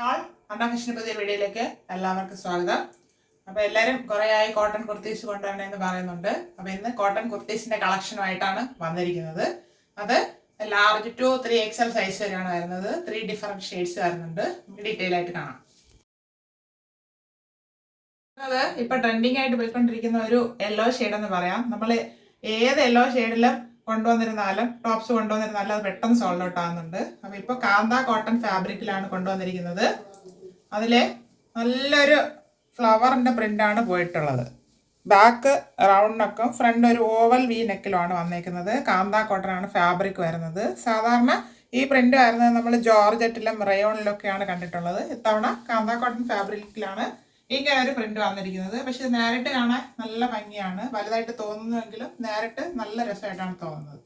all അണ്ണാഫിഷിന്റെ പുതിയ വീഡിയോയിലേക്ക് എല്ലാവർക്കും സ്വാഗതം. അപ്പോൾ എല്ലാവരും കുറേ ആയി കോട്ടൺ കുർത്തീസ് കൊണ്ടുവരണമെന്ന് പറയുന്നുണ്ട്. അപ്പോൾ ഇന്ന് കോട്ടൺ കുർത്തീസിന്റെ കളക്ഷനുമായിട്ടാണ് വന്നിരിക്കുന്നത്. അത് ലാർജ് ടു 3XL സൈസ് വരെയാണ് വരുന്നത്. 3 ഡിഫറെന്റ് ഷെയ്ഡ്സ് വരുന്നുണ്ട്. ഡീറ്റെയിൽ ആയിട്ട് കാണാം. അത് ഇപ്പൊ ട്രെൻഡിങ് ആയിട്ട് പോയിക്കൊണ്ടിരിക്കുന്ന ഒരു യെല്ലോ ഷെയ്ഡ് എന്ന് പറയാം. നമ്മൾ ഏത് യെല്ലോ ഷെയ്ഡിലും കൊണ്ടുവന്നിരുന്നാലും ടോപ്സ് കൊണ്ടുവന്നിരുന്നാലും അത് പെട്ടെന്ന് സോൾഡ് ഔട്ട് ആകുന്നുണ്ട്. അപ്പോൾ ഇപ്പോൾ കാന്ത കോട്ടൺ ഫാബ്രിക്കിലാണ് കൊണ്ടുവന്നിരിക്കുന്നത്. അതിലെ നല്ലൊരു ഫ്ലവറിൻ്റെ പ്രിൻ്റാണ് പോയിട്ടുള്ളത്. ബാക്ക് റൗണ്ട് നെക്കും ഫ്രണ്ട് ഒരു ഓവൽ വി നെക്കിലുമാണ് വന്നേക്കുന്നത്. കാന്ത കോട്ടൺ ആണ് ഫാബ്രിക് വരുന്നത്. സാധാരണ ഈ പ്രിൻ്റ് വരുന്നത് നമ്മൾ ജോർജറ്റിലും റയോണിലൊക്കെയാണ് കണ്ടിട്ടുള്ളത്. ഇത്തവണ കാന്ത കോട്ടൺ ഫാബ്രിക്കിലാണ് ഇങ്ങനെ ഒരു പ്രിന്റ് വന്നിരിക്കുന്നത്. പക്ഷെ നേരിട്ട് കാണാൻ നല്ല ഭംഗിയാണ്. വലുതായിട്ട് തോന്നുന്നുവെങ്കിലും നേരിട്ട് നല്ല രസമായിട്ടാണ് തോന്നുന്നത്.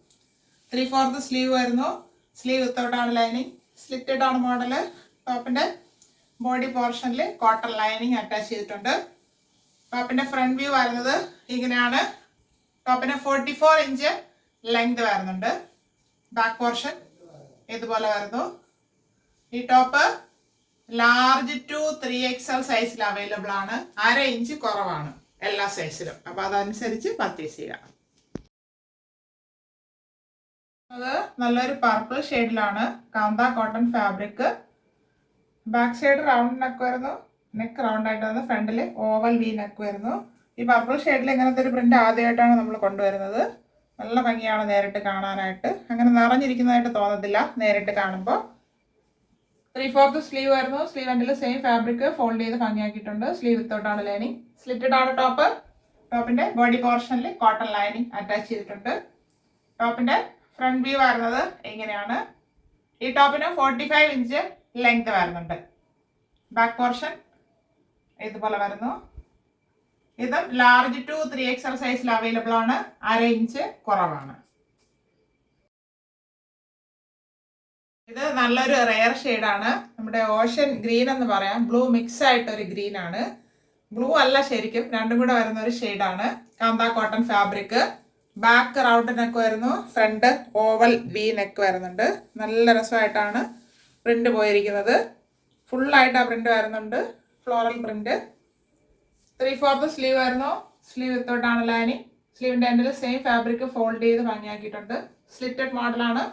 3/4 സ്ലീവ് വരുന്നു. സ്ലീവ് വിത്തൗട്ടാണ് ലൈനിങ്. സ്ലിറ്റഡ് ആണ് മോഡല്. ടോപ്പിന്റെ ബോഡി പോർഷനിൽ കോട്ടൺ ലൈനിങ് അറ്റാച്ച് ചെയ്തിട്ടുണ്ട്. ടോപ്പിന്റെ ഫ്രണ്ട് വ്യൂ വരുന്നത് ഇങ്ങനെയാണ്. ടോപ്പിന് 44 ഇഞ്ച് ലെങ്ത് വരുന്നുണ്ട്. ബാക്ക് പോർഷൻ ഇതുപോലെ വരുന്നു. ഈ ടോപ്പ് ലാർജ് ടു 3XL സൈസിൽ അവൈലബിൾ ആണ്. 1/2 ഇഞ്ച് കുറവാണ് എല്ലാ സൈസിലും. അപ്പൊ അതനുസരിച്ച് പർച്ചേസ് ചെയ്യാം. അത് നല്ലൊരു പർപ്പിൾ ഷെയ്ഡിലാണ് കാന്ത cotton fabric. Back side round neck വരുന്നു. നെക്ക് റൗണ്ട് ആയിട്ട് വന്ന് ഫ്രണ്ടിൽ ഓവൽ വി നെക്ക് വരുന്നു. ഈ പർപ്പിൾ ഷെയ്ഡിൽ ഇങ്ങനത്തെ ഒരു പ്രിന്റ് ആദ്യമായിട്ടാണ് നമ്മൾ കൊണ്ടുവരുന്നത്. നല്ല ഭംഗിയാണ് നേരിട്ട് കാണാനായിട്ട്. അങ്ങനെ നിറഞ്ഞിരിക്കുന്നതായിട്ട് തോന്നത്തില്ല നേരിട്ട് കാണുമ്പോൾ. 3/4 സ്ലീവ് വരുന്നു. സ്ലീവ് എൻഡിൽ സെയിം ഫാബ്രിക് ഫോൾഡ് ചെയ്ത് ഭംഗിയാക്കിയിട്ടുണ്ട്. സ്ലീവ് വിത്തൗട്ടാണ് ലൈനിങ്. സ്ലിറ്റഡ് ആണ് ടോപ്പ്. ടോപ്പിന്റെ ബോഡി പോർഷനിൽ കോട്ടൺ ലൈനിങ് അറ്റാച്ച് ചെയ്തിട്ടുണ്ട്. ടോപ്പിന്റെ ഫ്രണ്ട് വ്യൂ വരുന്നത് ഇങ്ങനെയാണ്. ഈ ടോപ്പിന് 45 ഇഞ്ച് ലെങ്ത് വരുന്നുണ്ട്. ബാക്ക് പോർഷൻ ഇതുപോലെ വരുന്നു. ഇതും ലാർജ് ടു 3XL സൈസിൽ അവൈലബിൾ ആണ്. 1/2 ഇഞ്ച് കുറവാണ്. ഇത് നല്ലൊരു റെയർ ഷെയ്ഡാണ്. നമ്മുടെ ഓഷ്യൻ ഗ്രീൻ എന്ന് പറയാം. ബ്ലൂ മിക്സ് ആയിട്ടൊരു ഗ്രീൻ ആണ്. ബ്ലൂ അല്ല ശരിക്കും, രണ്ടും കൂടെ വരുന്ന ഒരു ഷെയ്ഡാണ്. Kantha cotton fabric. Back round neck വരുന്നു. ഫ്രണ്ട് ഓവൽ വി നെക്ക് വരുന്നുണ്ട്. നല്ല രസമായിട്ടാണ് പ്രിന്റ് പോയിരിക്കുന്നത്. ഫുള്ളായിട്ട് ആ പ്രിന്റ് വരുന്നുണ്ട്. Floral print. 3/4 സ്ലീവ് വരുന്നു. സ്ലീവ് വിത്തോട്ടാണ് ലൈനിങ്. സ്ലീവിന്റെ എൻഡിൽ സെയിം ഫാബ്രിക് ഫോൾഡ് ചെയ്ത് ഭംഗിയാക്കിയിട്ടുണ്ട്. സ്ലിറ്റഡ് മോഡലാണ്.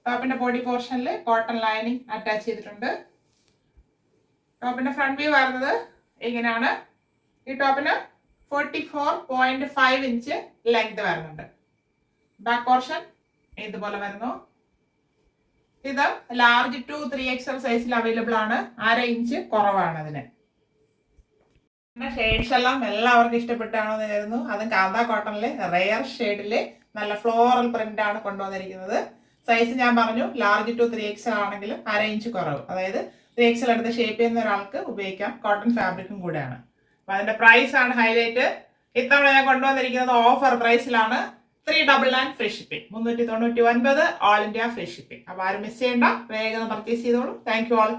ടോപ്പിന്റെ ബോഡി പോർഷനിൽ കോട്ടൺ ലൈനിങ് അറ്റാച്ച് ചെയ്തിട്ടുണ്ട്. ടോപ്പിന്റെ ഫ്രണ്ട് വ്യൂ വരുന്നത് ഇങ്ങനെയാണ്. ഈ ടോപ്പിന് 44.5 ഇഞ്ച് ലെങ്ത് വരുന്നുണ്ട്. ബാക്ക് പോർഷൻ ഇതുപോലെ വരുന്നു. ഇത് ലാർജ് ടു 3XL സൈസിൽ അവൈലബിൾ ആണ്. 1/2 ഇഞ്ച് കുറവാണ് അതിന്. ഷെയ്ഡ്സ് എല്ലാം എല്ലാവർക്കും ഇഷ്ടപ്പെട്ടാണെന്ന് കരുതുന്നു. അതും കാന്ത കോട്ടണിലെ റെയർ ഷെയ്ഡില് നല്ല ഫ്ലോറൽ പ്രിന്റ് ആണ് കൊണ്ടുവന്നിരിക്കുന്നത്. സൈസ് ഞാൻ പറഞ്ഞു ലാർജ് ടു 3XL ആണെങ്കിലും 1/2 ഇഞ്ച് കുറവ്. അതായത് 3XL എടുത്ത് ഷേപ്പ് ചെയ്യുന്ന ഒരാൾക്ക് ഉപയോഗിക്കാം. കോട്ടൺ ഫാബ്രിക്കും കൂടെയാണ്. അപ്പൊ അതിന്റെ പ്രൈസ് ആണ് ഹൈലൈറ്റ്. ഇത്തവണ ഞാൻ കൊണ്ടുവന്നിരിക്കുന്നത് ഓഫർ പ്രൈസിലാണ്. 399 free shipping. 399 all India free shipping. അപ്പൊ ആരും മിസ് ചെയ്യണ്ട. വേഗം പർച്ചേസ് ചെയ്തോളൂ. Thank you all.